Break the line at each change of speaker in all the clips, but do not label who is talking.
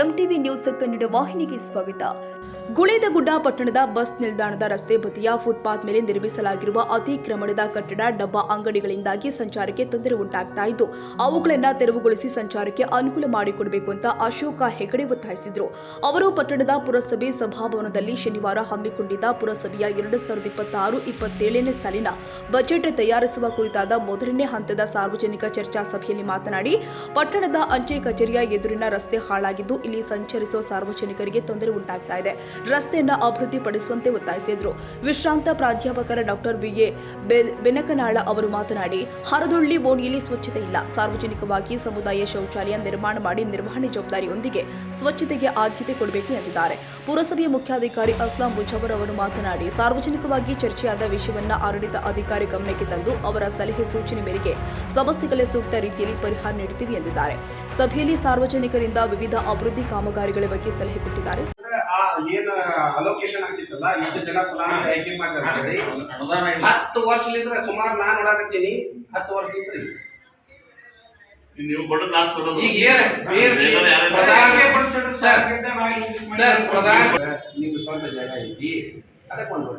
MTV news Kannada ವಾಹಿನಿಗೆ ಸ್ವಾಗತ. ಗುಳೇದಗುಡ್ಡ ಪಟ್ಟಣದ ಬಸ್ ನಿಲ್ದಾಣದ ರಸ್ತೆ ಬದಿಯ ಫುಟ್ಪಾತ್ ಮೇಲೆ ನಿರ್ಮಿಸಲಾಗಿರುವ ಅತಿಕ್ರಮಣದ ಕಟ್ಟಡ ಡಬ್ಬಾ ಅಂಗಡಿಗಳಿಂದಾಗಿ ಸಂಚಾರಕ್ಕೆ ತೊಂದರೆ ಉಂಟಾಗ್ತಾ ಇದ್ದು ಅವುಗಳನ್ನು ತೆರವುಗೊಳಿಸಿ ಸಂಚಾರಕ್ಕೆ ಅನುಕೂಲ ಮಾಡಿಕೊಡಬೇಕು ಅಂತ ಅಶೋಕ ಹೆಗಡೆ ಒತ್ತಾಯಿಸಿದರು. ಅವರು ಪಟ್ಟಣದ ಪುರಸಭೆ ಸಭಾಭವನದಲ್ಲಿ ಶನಿವಾರ ಹಮ್ಮಿಕೊಂಡಿದ್ದ ಪುರಸಭೆಯ 2026-27ನೇ ಸಾಲಿನ ಬಜೆಟ್ ತಯಾರಿಸುವ ಕುರಿತಾದ ಮೊದಲನೇ ಹಂತದ ಸಾರ್ವಜನಿಕ ಚರ್ಚಾ ಸಭೆಯಲ್ಲಿ ಮಾತನಾಡಿ, ಪಟ್ಟಣದ ಅಂಚೆ ಕಚೇರಿಯ ಎದುರಿನ ರಸ್ತೆ ಹಾಳಾಗಿದ್ದು ಇಲ್ಲಿ ಸಂಚರಿಸುವ ಸಾರ್ವಜನಿಕರಿಗೆ ತೊಂದರೆ ಉಂಟಾಗ್ತಾ ಇದೆ. ರಸ್ತೆಯನ್ನು ಅಭಿವೃದ್ಧಿಪಡಿಸುವಂತೆ ಒತ್ತಾಯಿಸಿದರು. ವಿಶ್ರಾಂತ ಪ್ರಾಧ್ಯಾಪಕರ ಡಾಕ್ಟರ್ ವಿ.ಎ. ಬೆನಕನಾಳ ಅವರು ಮಾತನಾಡಿ, ಹರದೊಳ್ಳಿ ಓಣಿಯಲ್ಲಿ ಸ್ವಚ್ಛತೆ ಇಲ್ಲ. ಸಾರ್ವಜನಿಕವಾಗಿ ಸಮುದಾಯ ಶೌಚಾಲಯ ನಿರ್ಮಾಣ ಮಾಡಿ ನಿರ್ವಹಣೆ ಜವಾಬ್ದಾರಿಯೊಂದಿಗೆ ಸ್ವಚ್ಛತೆಗೆ ಆದ್ಯತೆ ಕೊಡಬೇಕು ಎಂದಿದ್ದಾರೆ. ಪುರಸಭೆಯ ಮುಖ್ಯಾಧಿಕಾರಿ ಅಸ್ಲಾಂ ಮುಜವರ್ ಅವರು ಮಾತನಾಡಿ, ಸಾರ್ವಜನಿಕವಾಗಿ ಚರ್ಚೆಯಾದ ವಿಷಯವನ್ನು ಆಡಳಿತ ಅಧಿಕಾರಿ ಗಮನಕ್ಕೆ ತಂದು ಅವರ ಸಲಹೆ ಸೂಚನೆ ಮೇರೆಗೆ ಸಮಸ್ಯೆಗಳ ಸೂಕ್ತ ರೀತಿಯಲ್ಲಿ ಪರಿಹಾರ ನೀಡುತ್ತೀವಿ ಎಂದಿದ್ದಾರೆ. ಸಭೆಯಲ್ಲಿ ಸಾರ್ವಜನಿಕರಿಂದ ವಿವಿಧ ಅಭಿವೃದ್ಧಿ ಕಾಮಗಾರಿಗಳ ಬಗ್ಗೆ ಸಲಹೆ ಕೊಟ್ಟಿದ್ದಾರೆ.
ಏನು ಅಲೋಕೇಶನ್ ಆಗ್ತಿತ್ತಲ್ಲ, ಇಷ್ಟು ಜನ ಫಲಾನುಭವಿ ಆಯ್ಕೆ ಮಾಡ್ತಾರೆ 10 ವರ್ಷಲಿಂದ ಸುಮಾರು ನಾನು ನೋಡಾಕತ್ತೀನಿ. 10 ವರ್ಷಲಿಂದ
ನೀವು ಕೊಟ್ಟ
ನಿಮ್ಗೆ ಸ್ವಂತ ಜಾಗ ಐತಿ, ಅದಕ್ಕೆ ಒಂದು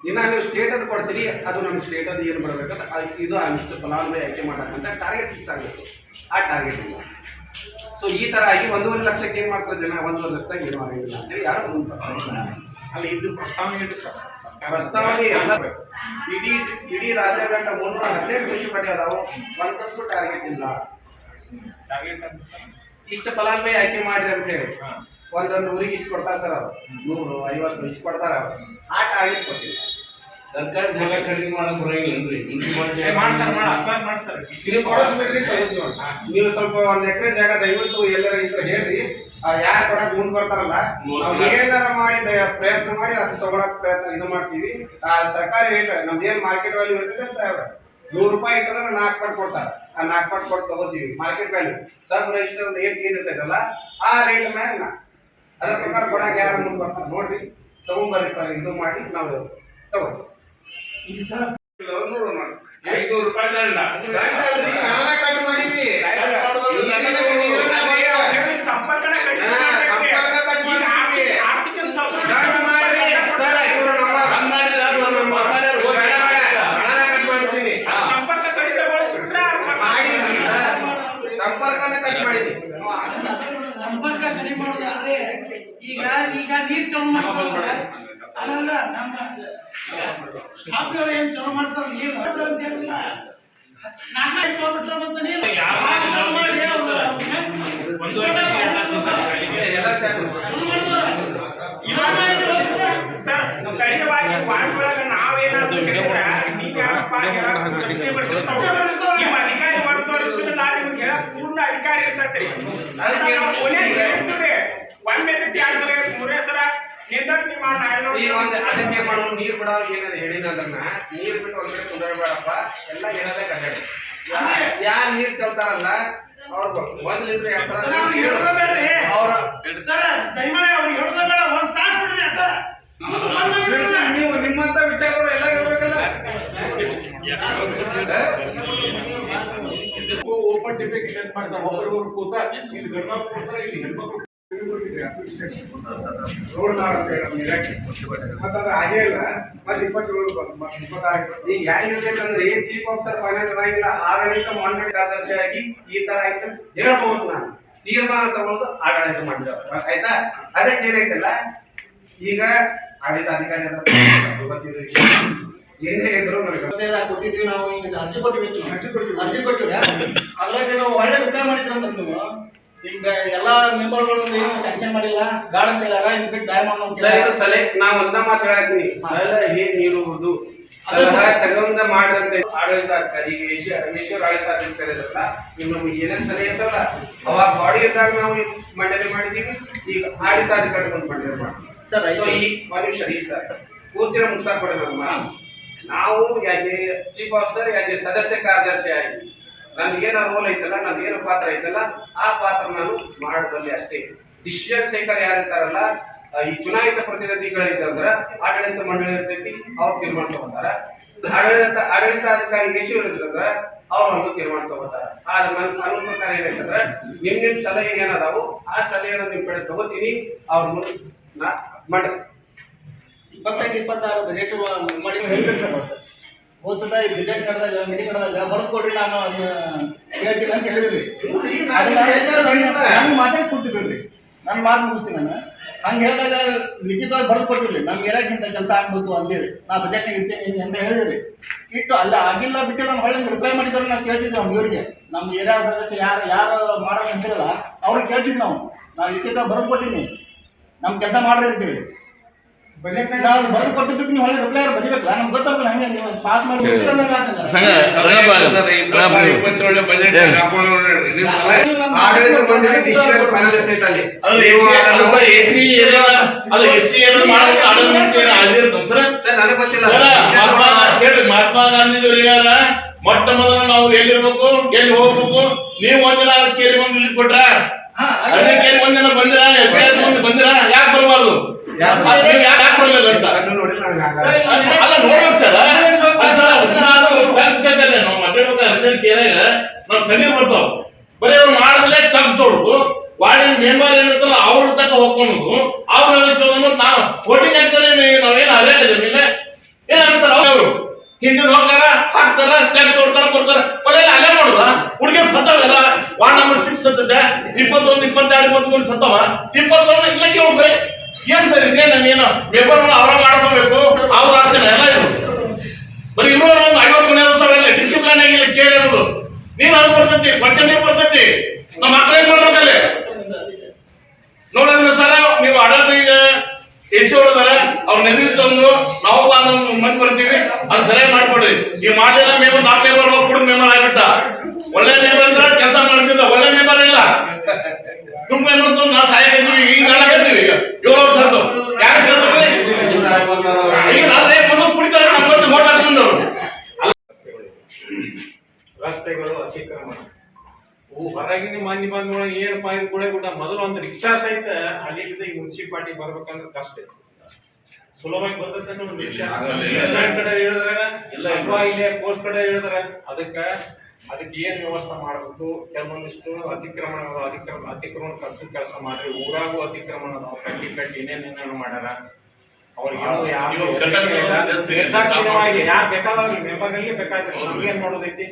ಇನ್ನ ನೀವು ಸ್ಟೇಟ್ ಅದು ಕೊಡ್ತೀರಿ, ಅದು ನಮ್ಮ ಸ್ಟೇಟ್ ಅದು ಏನು ಮಾಡಬೇಕಂತ ಇದು ಅಷ್ಟು ಫಲಾನುಭವಿ ಆಯ್ಕೆ ಮಾಡಕ್ಕಂತ ಟಾರ್ಗೆಟ್ ಫಿಕ್ಸ್ ಆಗಬೇಕು. ಆ ಟಾರ್ಗೆಟ್ ಇಲ್ಲ. ಸೊ ಈ ತರ ಆಗಿ 1.5 ಲಕ್ಷಕ್ಕೆ ಏನ್ ಮಾಡ್ತಾರೆ ಜನ, 1.5 ಲಕ್ಷದಾಗ ಏನು ಆಗಿಲ್ಲ ಅಂತೇಳಿ ಯಾರು
ಅಲ್ಲಿ ಇದು
ಪ್ರಸ್ತಾವನೆ ಎಲ್ಲ ಇಡೀ ರಾಜ್ಯಾದ್ಯಂತ 317 ಕೃಷಿ ಪಟ್ಟಿ ಅದಾವು. ಒಂದಷ್ಟು ಟಾರ್ಗೆಟ್ ಇಲ್ಲ. ಇಷ್ಟ ಫಲಾನುಭವಿ ಆಯ್ಕೆ ಮಾಡ್ರಿ ಅಂತ ಹೇಳಿ ಒಂದೊಂದು ಊರಿಗೆ ಇಷ್ಟು ಕೊಡ್ತಾರೆ ಸರ್. ಅವರು 100-50 ಇಷ್ಟು ಕೊಡ್ತಾರ. ಆ ಟಾರ್ಗೆಟ್ ಕೊಟ್ಟಿಲ್ಲ.
ಸರ್ಕಾರ ಜಾಗ ಖರೀದಿ ಮಾಡೋದು ಬರಂಗಿಲ್ಲನ್ರಿ,
ನೀವು ಸ್ವಲ್ಪ 1 ಎಕರೆ ಜಾಗ ದಯವಿಟ್ಟು ಎಲ್ಲರ ಇದ್ರೆ ಹೇಳ್ರಿ. ಯಾರು ಕೊಡಕ್ ಮುಂದ್ ಬರ್ತಾರಲ್ಲ, ನಾವು ಏನಾರ ಮಾಡಿ ಪ್ರಯತ್ನ ಮಾಡಿ ಅದು ತಗೊಳಕ್ ಪ್ರಯತ್ನ ಇದು ಮಾಡ್ತೀವಿ. ಸರ್ಕಾರಿ ರೇಟ್ ನಮ್ದು ಏನ್ ಮಾರ್ಕೆಟ್ ವ್ಯಾಲ್ಯೂ ಇರ್ತದೆ ₹100 ಇರ್ತಂದ್ರೆ 4 ಪಟ್ಟು ಕೊಡ್ತಾರೆ. ಆ 4 ಪಟ್ಟು ಕೊಟ್ಟು ತಗೋತೀವಿ. Market value sub register rate ಏನಿರ್ತೈತಲ್ಲ ಆ ರೇಟ್ ಮ್ಯಾಗ ಅದ್ರ ಪ್ರಕಾರ ಕೊಡಕ್ ಯಾರು ಮುಂದ್ ಬರ್ತಾರೆ ನೋಡ್ರಿ, ತಗೊಂಬರ್ರಿ, ಇದು ಮಾಡಿ ನಾವು ತಗೋತೀವಿ.
₹500 ದಂಡ
ಕಟ್ ಮಾಡಿದ್ವಿ.
ಸಂಪರ್ಕ ಕಡಿಮೆ ಮಾಡೋದಾದ್ರೆ ಈಗ ನೀರು ಚಲೋ ಮಾಡ್ತಾರೆ. ಅದಲ್ಲ ನಮ್ಮ ಸ್ಟಾಫ್ಗಳು ಏನು ಚಲೋ ಮಾಡ್ತಾರೆ ನೀರು ಅಂತ ಹೇಳಿಲ್ಲ.
ಪೂರ್ಣ ಅಧಿಕಾರಿ ಇರ್ತೈತ್ರಿ.
ಅದಕ್ಕೆ ಮಾಡೋ ನೀರು ಬಿಡೋರು ಏನಾದ್ರು ಹೇಳಿದ್ರನ್ನ ನೀರು ಬಿಟ್ಟು ಒಂದ್ ಕಡೆ ಕುಂದರಬೇಡಪ್ಪ, ಎಲ್ಲ ಏನಾದ್ರೆ ಕಟ್ಟಡ ಯಾರು ನೀರು ಚಲ್ತಾರಲ್ಲ ಅವ್ರು ಒಂದ್ಲಿಂದ ನೀವು ನಿಮ್ಮಂತ ವಿಚಾರದವ್ರು ಎಲ್ಲ ಇರ್ಬೇಕಲ್ಲ.
ಓಪನ್ ಡಿಫೆಕೇಶನ್ ಮಾಡ್ತಾರೆ, ಒಬ್ಬರಿಗೊಬ್ರು ಕೂತ ಇಲ್ಲಿ ಗಂಡ್ಮಕ್ಳು ಕೊಡ್ತಾರೆ, ಇಲ್ಲಿ ಹೆಣ್ಮಕ್ಳು
ಹಾಗೆ ಇಲ್ಲ. ಮತ್ತೆ 27 ಈಗ ಯಾರಿರ್ಬೇಕಂದ್ರೆ ಏನ್ ಚೀಫ್ ಆಫೀಸರ್ ಫೈನಾನ್ಸ್ ಆಗಿಲ್ಲ, ಆಡಳಿತ ಮಂಡಳಿ ಕಾರ್ಯದರ್ಶಿಯಾಗಿ ಈ ತರ ಆಯ್ತು ಹೇಳ್ಬಹುದು. ನಾನು ತೀರ್ಮಾನ ತಗೊಂಡು ಆಡಳಿತ ಮಾಡಿದ ಆಯ್ತಾ. ಅದಕ್ಕೆ ಏನೈತಲ್ಲ, ಈಗ ಆಡಳಿತ ಅಧಿಕಾರಿ ಏನೇ ಇದ್ರು
ಕೊಟ್ಟಿದ್ವಿ. ನಾವು ಅರ್ಜಿ ಕೊಟ್ಟಿವಿ. ಅದ್ರಾಗ ನಾವು ಒಳ್ಳೆ ರಿಪ್ಲೈ ಮಾಡಿದ್ರಿ ಅಂದ್ರೆ ನೀವು ಈಗ ಎಲ್ಲಾ ಮೆಂಬರ್ಗಳು ಏನು ಸ್ಯಾಂಕ್ಷನ್ ಮಾಡಿಲ್ಲ, ಗಾಡ್ ಅಂತ ಹೇಳಾರ. ಇದ್ ಬಿಟ್ಟು ಬ್ಯಾನ್ ಮಾಡೋದು
ಸಲಹೆ ನಾವು ಒಂದ ಮಾತು ಹೇಳ್ತೀನಿ, ಸಲಹೆ ನೀಡುವುದು ಸಲಹೆ ತಗೊಂಡ ಮಾಡ್ರಂತೆ ಆಡಳಿತ ಅಧಿಕಾರಿ ಈಶ್ವರ ಆಡಳಿತ ಅಧಿಕಾರಿ ಇರಲ್ಲ. ನಮ್ಗೆ ಏನೇನು ಸಲಹೆ ಇರ್ತಲ್ಲ ಅವಾಗ ಬಾಡಿ ಇದ್ದಾಗ ನಾವು ಮಂಡನೆ ಮಾಡಿದೀವಿ. ಈಗ ಆಡಳಿತ ಅಧಿಕಾರಿ ಬಂದು ಮಂಡನೆ ಮಾಡ್ತೀವಿ ಸರ್. ಸೊ ಈ ಮನುಷ್ಯ ಈ ಸರ್ ಪೂರ್ತಿನ ಮುಗಿಸಾಕೊಡಿ. ನಾವು as a chief officer, as a ಸದಸ್ಯ ಕಾರ್ಯದರ್ಶಿ ಆಗಿ ನನ್ಗೇನ ರೋಲ್ ಐತಲ್ಲ, ನನ್ಗೇನು ಪಾತ್ರ ಐತಲ್ಲ ಆ ಪಾತ್ರ ನಾನು ಮಾಡೋದಲ್ಲಿ ಅಷ್ಟೇ. ಡಿಸಿಷನ್ ಟೇಕರ್ ಯಾರಿರ್ತಾರಲ್ಲ, ಈ ಚುನಾಯಿತ ಪ್ರತಿನಿಧಿಗಳಿದ್ದಂದ್ರ ಆಡಳಿತ ಮಂಡಳಿ ಇರ್ತೈತಿ, ಅವ್ರು ತೀರ್ಮಾನ ತಗೋತಾರ. ಆಡಳಿತಾಧಿಕಾರಿ ಎಷ್ಟು ಇರ್ತಂದ್ರ ಅವ್ರು ಒಂದು ತೀರ್ಮಾನ ತಗೋತಾರ. ಆದ್ರೆ ನನ್ನ ಕಾನೂನು ಪ್ರಕಾರ ಏನಂತಂದ್ರೆ ನಿಮ್ ಸಲಹೆ ಏನದಾವು ಆ ಸಲಹೆನ ನಿಮ್ ಕಡೆ ತಗೋತೀನಿ, ಅವ್ರ ಮುಂದೆ ನಾ ಮಾಡಿಸ್ತೀನಿ.
25-26 ಬಜೆಟ್ ಮಾಡಿ ಹೇಳಿದ್ರಿ ಸರ್. ಹೋದ ಸತ ಈ ಬಜೆಟ್ ನಡೆದಾಗ ಮೀಟಿಂಗ್ ನಡೆದಾಗ ಬರೆದು ಕೊಡ್ರಿ, ನಾನು ಅದನ್ನ ಹೇಳ್ತೀನಿ ಅಂತ ಹೇಳಿದ್ರಿ. ನನ್ನ ಮಾತಾಡಿ ಕೊಡ್ತೀವಿ ಬಿಡ್ರಿ, ನನ್ನ ಮಾತು ಮುಗಿಸ್ತೀನಿ. ನಾನು ಹಂಗೆ ಹೇಳಿದಾಗ ಲಿಖಿತವಾಗಿ ಬರೆದು ಕೊಟ್ಟಿರ್ಲಿ ನಮ್ಗೆ ಏರಾಕ್ಕಿಂತ ಕೆಲಸ ಆಗ್ಬೇಕು ಅಂತೇಳಿ ನಾ ಬಜೆಟ್ನಾಗ ಇಡ್ತೀನಿ ಅಂತ ಹೇಳಿದ್ರಿ. ಇಟ್ಟು ಅಲ್ಲ ಆಗಿಲ್ಲ ಬಿಟ್ಟಿಲ್ಲ ನಾನು ಹೊಳ್ಳಿ ರಿಪ್ಲೈ ಮಾಡಿದ್ರೆ ನಾವು ಕೇಳ್ತಿದ್ವಿ ನಮ್ಮ ಇವ್ರಿಗೆ, ನಮ್ಮ ಏರಿಯಾ ಸದಸ್ಯ ಯಾರು ಮಾಡೋಕಂತಿರಲ್ಲ ಅವ್ರಿಗೆ ಕೇಳ್ತಿದ್ವಿ ನಾವು ಲಿಖಿತವಾಗಿ ಬರೆದು ಕೊಟ್ಟಿನಿ ನಮ್ಮ ಕೆಲಸ ಮಾಡ್ರಿ ಅಂತೇಳಿ. ಬಜೆಟ್ ನಾವು ಬರೆದು ಕೊಟ್ಟಿದ್ದಕ್ಕೆ ನೀವು ಹೊಳ್ಳಿ ರಿಪ್ಲೈ ಬರಿಬೇಕಲ್ಲ, ನಮ್ಗೆ ಗೊತ್ತಾಗಲ್ಲ. ಹಂಗೆ ನೀವು ಪಾಸ್ ಮಾಡಿ
ಆಡಳಿತ ಮಂಡಳಿ ಡಿಸಿಷನ್ ಫೈನಲ್ ಇರ್ತೈತೆ ಅಲ್ಲಿ. ಸರ್ ನನಗೆ ಗೊತ್ತಿಲ್ಲ.
ಮಹಾತ್ಮ ಗಾಂಧೀಜಿಯವರಿಗಾರ ಮೊಟ್ಟ ಮೊದಲು ನಾವು ಎಲ್ಲಿರ್ಬೇಕು, ಎಲ್ಲಿ ಹೋಗ್ಬೇಕು, ನೀವು ಒಂದಿನ ಕೇಳಿ ಬಂದು ಕೊಟ್ರ, ಅದೇ ಕೇಳಿ ಒಂದಿನ ಬಂದಿರ, ಬಂದಿರ, ಯಾಕೆ ಬರ್ಬಾರ್ದು, ಯಾಕೆ ಬರ್ಲಿಲ್ಲ ಅಂತ ಅಲ್ಲ ನೋಡ್ಬೇಕು ಸರ್. ನಾವು ಮಾತಾಡ್ಬೇಕಾದ್ರೆ ನಾವು ಕಣ್ಣೀರ್ ಬರ್ತಾವ, ಬರೀ ಅವ್ರು ಮಾಡಿದ್ರೆ ತೆಗ್ದೋಡ್ದು ವಾರ್ಡಿನ ಮೆಂಬರ್ ಏನಂತಲ್ಲ ಅವ್ರ ತಕ್ಕ ಹೋಗ್ಕೊಂಡು ಅವ್ರು ನಾವು ವೋಟಿಂಗ್ ಹಾಕಿದ್ರೆ ನಾವೇನು ಅರೇಡಿಲ್ಲ ಏನಾಗ್ತಾರ ಅವರು ಹಿಂದಿನ ಹೋಗ್ತಾರ ಹಾಕ್ತಾರ ತೆಗ್ದು ತೋಡ್ತಾರ ಬರ್ತಾರ ಒಳ್ಳೆ ಅಲ್ಲೇ ನೋಡುದ ಹುಡುಗಿ ಸತ್ತವಲ್ಲ. ವಾರ್ಡ್ ನಂಬರ್ 6 ಸತ್ತೈತೆ, 21, 22, 23 ಸತ್ತವ, 21 ಇಲ್ಲಕ್ಕೆ ಹೋಗ್ಬೇಕು. ಏನ್ ಸರ್ ಇದೆ ನಾನೇನು ಮೆಂಬರ್ ಅವ್ರ ಮಾಡ್ಕೋಬೇಕು, ಅವ್ರ ಆಸೆನ ಎಲ್ಲ ಇದು ಬರೀ ಇರೋ ಒಂದು 50 ಸಾವಿರ ಡಿಸಿಪ್ಲಿನ್ ಆಗಿಲ್ಲ ಕೇಳಿ ಅನ್ನೋದು. ನೀನ್ ಅದು ಬರ್ತೈತಿ, ಪಂಚ ನೀರು ಬರ್ತೈತಿ, ನಮ್ಮ ಮಕ್ಕಳು ಏನ್ ಮಾಡ್ಬೇಕಲ್ಲಿ ನೋಡೋಣ ಸರ. ನೀವು ಆಡಳಿತ ಈಗ ಎಸಿ ಹೊಡದಾರ ಅವ್ರ ನೆನಪು ತಂದು ನಾವು ಮಂದಿ ಬರ್ತೀವಿ, ಅದು ಸರಿಯಾಗಿ ಮಾಡ್ಕೊಡ್ರಿ. ನೀವು ಮಾಡಲಿಲ್ಲ ಮೆಂಬರ್, ನಮ್ಮ ಮೆಂಬರ್ ಹೋಗಿ ಕುಡುಗ ಮೆಂಬರ್ ಆಗ್ಬಿಟ್ಟ. ಒಳ್ಳೆ ಮೆಂಬರ್ ಅಂದ್ರೆ ಕೆಲಸ ಮಾಡ್ತಿದ್ದ, ಒಳ್ಳೆ ಮೆಂಬರ್ ಇಲ್ಲ ಕುಡುಗ ಮೆಂಬರ್ ತಂದು ನಾವು ಸಾಯಕತ್ತೀವಿ. ಈಗ ನಾಳಕತ್ತೀವಿ, ಈಗ 7 ವರ್ಷ ಆಯ್ತು. ಯಾರು ಈಗ ನಾಳೆ ಕುಡಿತಾರೆ ನಮ್ಮ ಬಂದು ಓಟ್ ಹಾಕೊಂಡವ್ರು.
ರಸ್ತೆಗಳು ಅತಿಕ್ರಮಣ ಹೊರಗಿನ ಮಂದಿ ಬಂದ ಏನಪ್ಪ ಇದು ಕೂಡ ಮೊದಲು ಒಂದು ರಿಕ್ಷಾ ಸಹಿತ ಅಲ್ಲಿಂದ ಈ ಮುನ್ಸಿಪಾಲಿಟಿ ಬರ್ಬೇಕಂದ್ರೆ ಕಷ್ಟ ಇತ್ತು. ಸುಲಭವಾಗಿ ಬರ್ತೈತೆ ಒಂದು ರಿಕ್ಷಾ ಕಡೆ ಹೇಳಿದ್ರೆ ಅಥವಾ ಇಲ್ಲೇ ಪೋಸ್ಟ್ ಕಡೆ ಹೇಳಿದ್ರೆ ಅದಕ್ಕೆ ಏನ್ ವ್ಯವಸ್ಥೆ ಮಾಡ್ಬೇಕು. ಕೆಲವೊಂದಿಷ್ಟು ಅತಿಕ್ರಮಣ ಕಳ್ಸೋ ಕೆಲಸ ಮಾಡ್ರಿ. ಊರಾಗೂ ಅತಿಕ್ರಮಣ ಕಟ್ಟಿ ಏನೇನೇನು ಮಾಡ್ಯಾರ. ಅವ್ರಿಗೆ ನಿರ್ದಾಕ್ಷಿಣ್ಯವಾಗಿ ಯಾರು ಬೇಕಾದವ್ರಿ ಮೆಂಬರ್ನಲ್ಲಿ ಬೇಕಾದ್ರೆ ಏನ್ ಮಾಡೋದೈತಿ,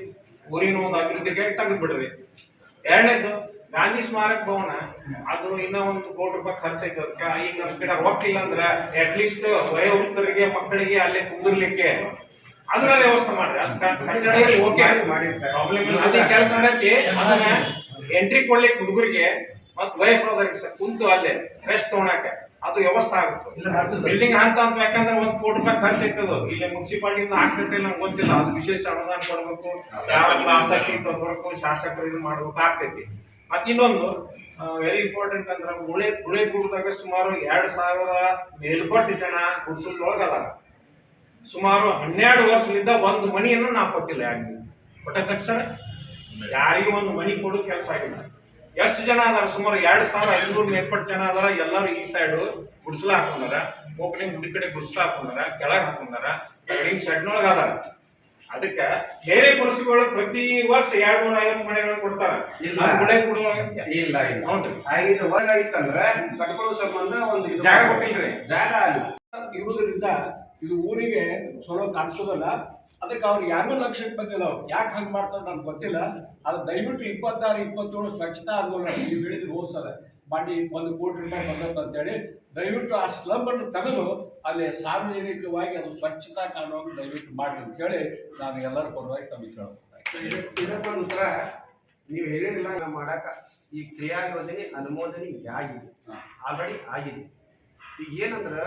ಊರಿನ ಒಂದು ಅಭಿವೃದ್ಧಿಗೆ ತೆಗೆದು ಬಿಡ್ರಿ. ಎರಡನೇದು ಗಾಂಧಿ ಸ್ಮಾರಕ ಭವನ, ಅದು ಇನ್ನೂ ಒಂದು ₹1 ಕೋಟಿ ಖರ್ಚೈತೆ. ಅದಕ್ಕೆ ಈಗ ನಮ್ಮ ಕಡೆ ರೊಕ್ಕಿಲ್ಲ ಅಂದ್ರೆ ಅಟ್ಲೀಸ್ಟ್ ವಯೋವೃದ್ಧರಿಗೆ ಮಕ್ಕಳಿಗೆ ಅಲ್ಲೇ ಕುಂದಿರ್ಲಿಕ್ಕೆ ಅದನ್ನ ವ್ಯವಸ್ಥೆ ಮಾಡ್ರಿ. ಪ್ರಾಬ್ಲಮ್ ಇಲ್ಲ, ಅದೇ ಕೆಲಸ ನಡೆಯತಿ. ಅದನ್ನ ಎಂಟ್ರಿ ಕೊಡ್ಲಿಕ್ಕೆ ಹುಡುಗರಿಗೆ ಮತ್ ವಯಸ್ಸಾದವ್ರಿಗೆ ಕುಂತು ಅಲ್ಲೇ ರೆಸ್ಟ್ ತಗೊಳಕ ಅದು ವ್ಯವಸ್ಥೆ ಆಗುತ್ತೆ. ಬಿಲ್ಡಿಂಗ್ ಅಂತ ಯಾಕಂದ್ರೆ ₹1 ಕೋಟಿ ಖರ್ಚು ಐತದ. ಇಲ್ಲಿ ಮುನ್ಸಿಪಾಲಿಟಿಯಿಂದ ಆಗ್ತೈತೆ ನಂಗೆ ಗೊತ್ತಿಲ್ಲ, ಅದು ವಿಶೇಷ ಅನುದಾನ ಕೊಡ್ಬೇಕು, ಯಾರು ಆಸಕ್ತಿ ತಗೋಬೇಕು, ಶಾಸಕರು ಇದು ಮಾಡ್ಬೇಕು ಆಗ್ತೈತಿ. ಮತ್ ಇನ್ನೊಂದು ವೆರಿ ಇಂಪಾರ್ಟೆಂಟ್ ಅಂದ್ರೆ ಗುಳೆ ಗುಡ್ದಾಗ ಸುಮಾರು 2000 ಮೇಲ್ಪಟ್ಟು ಜನ ಗುಡ್ಸಲ್ದೊಳಗ ಅದಾರ. ಸುಮಾರು 12 ವರ್ಷದಿಂದ ಒಂದು ಮನಿಯನ್ನು ನಾವು ಕೊಟ್ಟಿಲ್ಲ. ಯಾಕೆ ಕೊಟ್ಟ ತಕ್ಷಣ ಯಾರಿಗೂ ಒಂದು ಮನಿ ಕೊಡೋ ಕೆಲಸ ಆಗಿಲ್ಲ. ಎಷ್ಟು ಜನ ಅದಾರ? ಸುಮಾರು 2500 ಮೇಲ್ಪಟ್ಟು ಜನ ಅದಾರ. ಎಲ್ಲರೂ ಈ ಸೈಡ್ ಗುಡ್ಸಲ ಹಾಕೊಂಡಾರ, ಓಪನಿಂಗ್ ಗುಡಿ ಕಡೆ ಗುಡ್ಸಲ ಹಾಕೊಂಡಾರ, ಕೆಳಗೆ ಹಾಕೊಂಡಾರ, ಕಡಿಂಗ್ ಶೆಡ್ನೊಳಗ ಅದಾರ. ಅದಕ್ಕೆ ಬೇರೆ ಗುಡಿಸಗಳು ಪ್ರತಿ ವರ್ಷ 250 ಮನೆಗಳು ಕೊಡ್ತಾರ.
ಇಲ್ಲ ನೋಡ್ರಿ, ಇದು ಹೋಗಾಗಿತ್ತಂದ್ರೆ ಕಟ್ಕೊಳ್ಳೋ ಸಂಬಂಧ ಒಂದು
ಜಾಗ ಕೊಟ್ಟಿಲ್ರಿ,
ಜಾಗ ಅಲ್ಲ
ಇರುವುದರಿಂದ ಇದು ಊರಿಗೆ ಚಲೋ ಕಾಣಿಸೋದಲ್ಲ. ಅದಕ್ಕೆ ಅವ್ರು ಯಾರಿಗೂ ಲಕ್ಷ್ಯಕ್ಕೆ ಬಂದಿಲ್ಲ. ಯಾಕೆ ಹಂಗೆ ಮಾಡ್ತಾರೆ ನನಗೆ ಗೊತ್ತಿಲ್ಲ. ಅದು ದಯವಿಟ್ಟು 26-27 ಸ್ವಚ್ಛತಾ ಆಂದೋಲನ ನೀವು ಹೇಳಿದ್ರೆ ಹೋಗ್ಸಲ್ಲ ಮಾಡಿ ₹1 ಕೋಟಿ ಬಂದದ್ದು ಅಂತೇಳಿ ದಯವಿಟ್ಟು ಆ ಸ್ಲಬ್ ಅನ್ನು ತೆಗೆದು ಅಲ್ಲಿ ಸಾರ್ವಜನಿಕವಾಗಿ ಅದು ಸ್ವಚ್ಛತಾ ಕಾಣುವಂಗೆ ದಯವಿಟ್ಟು ಮಾಡಿ ಅಂತೇಳಿ ನಾನು ಎಲ್ಲರ ಪರವಾಗಿ ತಮಗೆ
ಇದಕ್ಕೊಂದು ಉತ್ತರ ನೀವು ಹೇಳಿರಲಿಲ್ಲ. ನಾವು ಮಾಡಾಕ ಈ ಕ್ರಿಯಾ ಯೋಜನೆ ಅನುಮೋದನೆ ಆಗಿದೆ, ಆಲ್ರೆಡಿ ಆಗಿದೆ. ಈಗ ಏನಂದ್ರೆ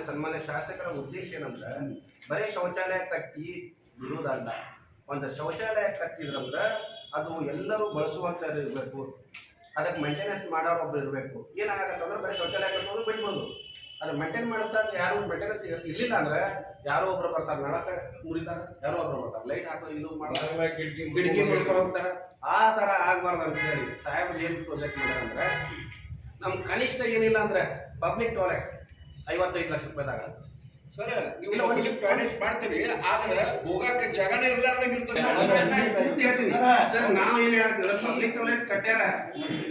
ಸನ್ಮಾನ್ಯ ಶಾಸಕರ ಉದ್ದೇಶ ಏನಂದ್ರೆ ಬರೀ ಶೌಚಾಲಯ ಕಟ್ಟಿ ಬಿಡುವುದಲ್ಲ. ಒಂದು ಶೌಚಾಲಯ ಕಟ್ಟಿದ್ರಂದ್ರೆ ಅದು ಎಲ್ಲರೂ ಬಳಸುವಂತ ಇರಬೇಕು, ಅದಕ್ಕೆ ಮೇಂಟೆನೆನ್ಸ್ ಮಾಡೋರು ಒಬ್ರು ಇರಬೇಕು. ಏನಾಗತ್ತಂದ್ರೆ ಬರೀ ಶೌಚಾಲಯ ಕಟ್ಟೋದು ಬಿಡ್ಬೋದು, ಅದು ಮೇಂಟೈನ್ ಮಾಡಿಸೋಕೆ ಯಾರು ಮೇಂಟೆನೆನ್ಸ್ ಇರಲಿಲ್ಲ ಅಂದ್ರೆ ಯಾರೋ ಒಬ್ರು ಬರ್ತಾರೆ, ನಳಕ ಮುರಿತಾರೆ, ಯಾರೋ ಒಬ್ರು ಬರ್ತಾರೆ, ಲೈಟ್ ಹಾಕೋ ಇದು ಮಾಡ್ತಾರೆ, ಕಿಟಕಿ ಮುಳ್ಕೊಂಡು ಹೋಗ್ತಾರೆ. ಆ ಥರ ಆಗಬಾರ್ದು ಅಂತ ಹೇಳಿ ಸಾಹೇಬ್ರು ಏನು ಪ್ರಾಜೆಕ್ಟ್ ಮಾಡ್ಯಾರ ಅಂದ್ರೆ ನಮ್ಮ ಕನಿಷ್ಠ ಏನಿಲ್ಲ ಅಂದ್ರೆ ಪಬ್ಲಿಕ್ ಟಾಯ್ಲೆಟ್ಸ್ 55 ಲಕ್ಷ ರೂಪಾಯಿದಾಗ
ಸರ್ ನೀವು
ಇಲ್ಲ, ಒಂದು
ಟಾಯ್ಲೆಟ್ ಮಾಡ್ತೀವಿ ಆದ್ರೆ ಹೋಗಕ್ಕೆ ಜಾಗನೇ ಇರ್ಲಾರ್ದಂಗೆ ಇರ್ತದೆ.
ಪೂರ್ತಿ ಹೇಳ್ತೀನಿ. ಸರ್ ನಾವು ಏನ್ ಹೇಳ್ತೀವಿ ಪಬ್ಲಿಕ್ ಟಾಯ್ಲೆಟ್ ಕಟ್ಟ್ಯಾರ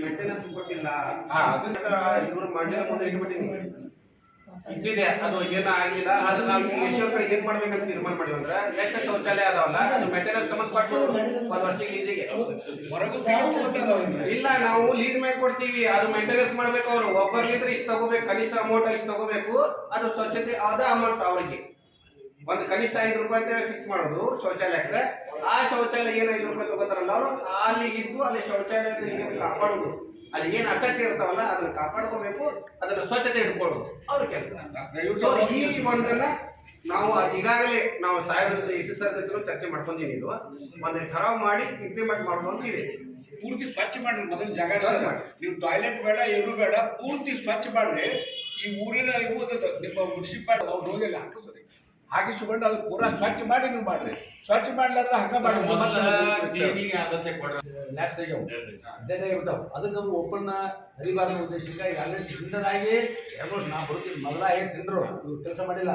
ಮೇಂಟೆನೆನ್ಸ್ ಕೊಟ್ಟಿಲ್ಲ ಇವ್ರು ಮಂಡ್ಯ ಮುಂದೆ ಇಟ್ಬಿಟ್ಟಿನಿ ಇದ್ದಿದೆ ಅದು ಏನೂ ಆಗಿಲ್ಲ ಅದು ನಾವು ಈಶ್ವರ ಕಡೆ ಏನ್ ಮಾಡ್ಬೇಕಂತ ತೀರ್ಮಾನ ಮಾಡಿವಿ ಅಂದ್ರೆ ಎಷ್ಟು ಶೌಚಾಲಯ ಅದಾವಲ್ಲ ಅದು ಮೇಂಟೆನೆನ್ಸ್ ಸಂಬಂಧಪಟ್ಟು ಒಂದ್ ವರ್ಷಕ್ಕೆ ಲೀಸಿಗೆ
ಹೊರಗೂ ತಗೋತಾರ ಅವ್ರನ್ನ.
ಇಲ್ಲ ನಾವು ಲೀಸ್ ಮಾಡಿ ಕೊಡ್ತೀವಿ ಅದು ಮೇಂಟೆನೆನ್ಸ್ ಮಾಡ್ಬೇಕು ಅವ್ರು ಒಬ್ಬರ್ಲಿದ್ರೆ ಇಷ್ಟು ತಗೋಬೇಕು ಕನಿಷ್ಠ ಅಮೌಂಟ್ ಇಷ್ಟು ತಗೋಬೇಕು ಅದು ಸ್ವಚ್ಛತೆ ಅದ ಅಮೌಂಟ್ ಅವ್ರಿಗೆ ಒಂದು ಕನಿಷ್ಠ ₹5 ಫಿಕ್ಸ್ ಮಾಡೋದು ಶೌಚಾಲಯಕ್ಕೆ ಆ ಶೌಚಾಲಯ ಏನು ₹5 ತಗೋತಾರಲ್ಲ ಅವರು ಅಲ್ಲಿ ಇದ್ದು ಅಲ್ಲಿ ಶೌಚಾಲಯದ ಕಾಪಾಡೋದು ಅಲ್ಲಿ ಏನ್ ಅಸೆಟ್ ಇರ್ತಾವಲ್ಲ ಅದನ್ನ ಕಾಪಾಡ್ಕೋಬೇಕು ಅದನ್ನ ಸ್ವಚ್ಛತೆ ಇಟ್ಕೊಳ್ಳೋದು ಅವ್ರ ಕೆಲಸ. ಈ ಒಂದನ್ನ ನಾವು ಈಗಾಗಲೇ ನಾವು ಸಾಹೇಬ್ರ ಎಸ್ ಸರ್ ಜೊತೆ ಚರ್ಚೆ ಮಾಡ್ಕೊಂಡಿದ್ದೀವಿ ಇದು ಒಂದು ಖರಾಬ್ ಮಾಡಿ ಇಂಪ್ಲಿಮೆಂಟ್ ಮಾಡೋದು ಅಂತ ಇದೆ.
ಪೂರ್ತಿ ಸ್ವಚ್ಛ ಮಾಡ್ರಿ ಮೊದಲು ಜಾಗ ನೀವು ಟಾಯ್ಲೆಟ್ ಬೇಡ ಏನು ಬೇಡ ಪೂರ್ತಿ ಸ್ವಚ್ಛ ಮಾಡ್ರಿ. ಈ ಊರಿನ ನಿಮ್ಮ ಮುನ್ಸಿಪಾಲ್ ಅವ್ರು ಹೋಗಿ ಹಾಕಿಸ್ರಿ ಹಾಕಿಸ್ಕೊಂಡು ಅದು ಪೂರಾ ಸ್ವಚ್ಛ ಮಾಡಿ ನೀವು ಮಾಡ್ರಿ. ಸ್ವಚ್ಛ ಮಾಡ್ಲಾರ್ದ ಹಂಗ ಮಾಡಿ
ಅದಕ್ಕೆ ಓಪನ್ ಹರಿಬಾರ್ದು ಉದ್ದೇಶದಿಂದ ಈಗ ಆಲ್ರೆಡಿ ತಿಂದದಾಗಿ ನಾ ಬರ್ತೀನಿ ಮೊದಲಾಗಿ ತಿಂದ್ರು ಇವ್ರು ಕೆಲಸ ಮಾಡಿಲ್ಲ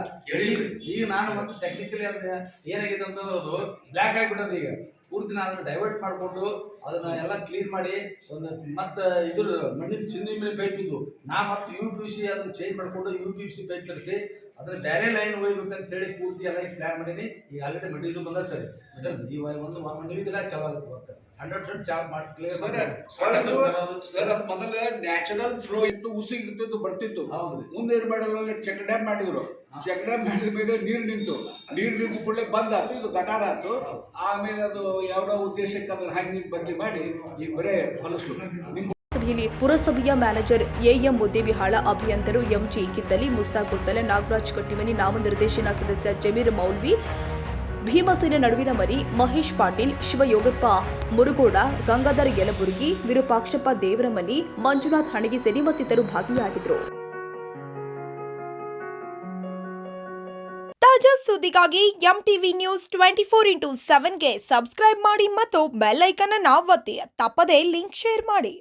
ಈಗ ನಾನು ಮತ್ತು ಟೆಕ್ನಿಕಲಿ ಅಂದ್ರೆ ಏನಾಗಿದೆ ಅಂತಂದ್ರೆ ಅದು ಬ್ಲ್ಯಾಕ್ ಆಗಿಬಿಟ್ಟದ ಈಗ ಪೂರ್ತಿ ನಾನು ಅದನ್ನ ಡೈವರ್ಟ್ ಮಾಡಿಕೊಂಡು ಅದನ್ನ ಎಲ್ಲ ಕ್ಲೀನ್ ಮಾಡಿ ಒಂದು ಮತ್ತೆ ಇದ್ರ ಮಣ್ಣಿನ ಚಿನ್ನಿ ಮೇಲೆ ಪೈಪ್ ಇದ್ದು ನಾ ಮತ್ತೆ UPVC ಅದನ್ನ ಚೇಂಜ್ ಮಾಡಿಕೊಂಡು UPVC ಪೈಪ್ ತರಿಸಿ ಅದ್ರ ಬೇರೆ ಲೈನ್ ಹೋಗ್ಬೇಕಂತ ಹೇಳಿ ಪೂರ್ತಿ ಎಲ್ಲ ಪ್ಲಾನ್ ಮಾಡೀನಿ. ಈಗ ಆಲ್ರೆಡಿ ಮಟ್ಟಿದ್ದು ಬಂದ ಸರಿ ಈ ಒಂದು ಮಣ್ಣಿಗೆ ಚಲೋ ಆಗುತ್ತೆ ವರ್ಕ್ 100% ಚಾಪ್ ಮಾಡಿ ಕ್ಲಿಯರ್
ಸರ್ ಅದು ಮೊದಲ ನ್ಯಾಚುರಲ್ ಫ್ಲೋ ಇತ್ತು ಉಸಿ ಇರ್ತಿತ್ತು ಬರ್ತಿತ್ತು. ಮುಂದೆ ಏನ್ ಮಾಡಿದ್ರು ಚೆಕ್ ಡ್ಯಾಮ್ ಮಾಡಿದ್ರು. ಚೆಕ್ ಡ್ಯಾಮ್ ಮಾಡಿದ ಮೇಲೆ ನೀರು ನಿಂತು ಕೂಡಲೇ ಬಂದ್ ಆಯ್ತು ಇದು ಗಟಾರ ಆಯ್ತು. ಆಮೇಲೆ ಅದು ಯಾವ್ದೋ ಉದ್ದೇಶಕ್ಕೆ ಅದನ್ನ ಹಾಗೆ ಬದಲಿ ಮಾಡಿ ಈಗ ಬರೇ ಹೊಲಸು
ಸಭೆಯಲ್ಲಿ ಪುರಸಭೆಯ ಮ್ಯಾನೇಜರ್ ಎಎಂ ಮುದ್ದೇಬಿಹಾಳ, ಅಭಿಯಂತರು ಎಂಜಿ ಕಿತ್ತಲಿ, ಮುಸ್ತಾಕ್ ಗುತ್ತಲೆ, ನಾಗರಾಜ್ ಕಟ್ಟಿಮನಿ, ನಾಮನಿರ್ದೇಶನ ಸದಸ್ಯ ಜಮೀರ್ ಮೌಲ್ವಿ, ಭೀಮಸೇನ ನಡುವಿನ ಮರಿ, ಮಹೇಶ್ ಪಾಟೀಲ್, ಶಿವಯೋಗಪ್ಪ ಮುರುಗೋಡ, ಗಂಗಾಧರ್ ಯಲಬುರ್ಗಿ, ವಿರೂಪಾಕ್ಷಪ್ಪ ದೇವರಮನಿ, ಮಂಜುನಾಥ್ ಹಣಗಿಸೇರಿ ಮತ್ತಿತರರು ಭಾಗಿಯಾಗಿದ್ದರು.
ತಾಜಾ ಸುದ್ದಿಗಾಗಿ MTV ನ್ಯೂಸ್ 24/7ಗೆ ಸಬ್ಸ್ಕ್ರೈಬ್ ಮಾಡಿ ಮತ್ತು ಬೆಲ್ ಐಕಾನ್ ಅನ್ನು ಒತ್ತಿ ತಪ್ಪದೇ ಲಿಂಕ್ ಶೇರ್ ಮಾಡಿ.